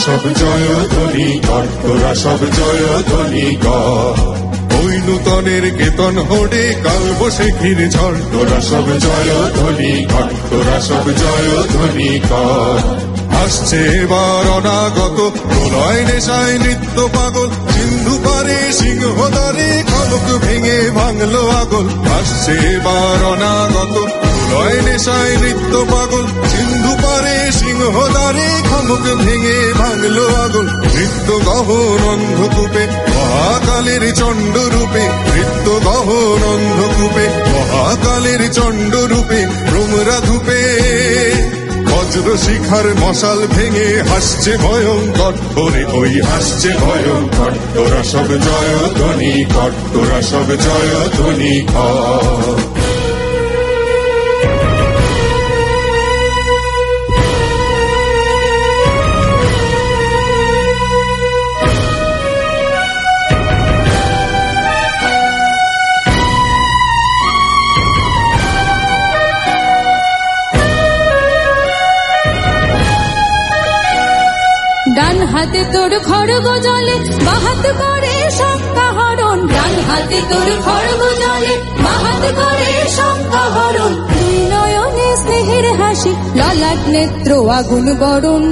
সব জয়ধ্বনি কর, তোরা সব জয়ধ্বনি কর। ওই নূতনের কেতন হোড়ে কাল বৈশাখীর ঝড়, তোরা সব জয়ধ্বনি কর, তোরা সব জয়ধ্বনি কর। আসছে এবার অনাগত প্রলয় নেশায় নৃত্য পাগল, সিন্ধু পারে সিংহদ্বারে খলক ভেঙে ভাঙলো আগল। আসছে এবার অনাগত প্রলয় নেশায় নৃত্য পাগল, সিন্ধু পারে সিংহদ্বারে খলক ভেঙে ভাঙলো আগল। নৃত্য গহন অন্ধকূপে মহাকালের চণ্ড রূপে, নৃত্য গহন অন্ধকূপে মহাকালের চণ্ড রূপে, ভ্রমরা ধূপে বজ্র শিখার মশাল ভেঙে হাসছে ভয়ঙ্কর, ওরে ওই হাসছে ভয়ঙ্কর। তোরা সব জয়ধ্বনি কর, তোরা সব জয়ধ্বনি কর। ডান হাতে তোর খড়গ জলে, বাহাত করে শঙ্কা হরণ। ডান হাতে তোর খড়গ জলে, বাহাত করে শঙ্কা হরণ। দুই নয়নে স্নেহের হাসি, ললাট নেত্র আগুন বরণ।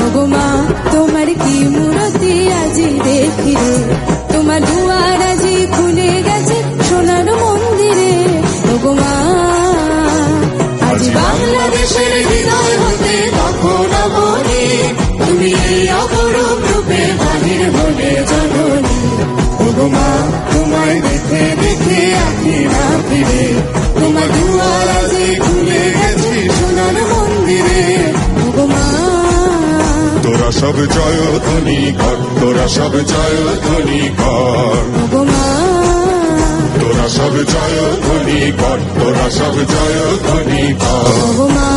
ওগো মা তোমার কি মূরতি আজি দেখি রে, তোমার দুয়ার আজি খুলে গেছে সোনার মন্দিরে। ওগো মা আজ বাংলাদেশের হৃদয় হতে তখন বলি, তুমি এই অপরূপ রূপে বাহির হলে জননী। ওগো মা তোমায় দেখে দেখে আঁকি না ফিরে, তোমার দুয়ার আজি খুলে গেছে সোনার মন্দিরে। ওগো মা তোরা সব জয়ধ্বনি কর, তোরা সব জয়ধ্বনি কর। ওগো মা তোরা সব জয়ধ্বনি কর, তোরা সব জয়ধ্বনি কর। ওগো মা।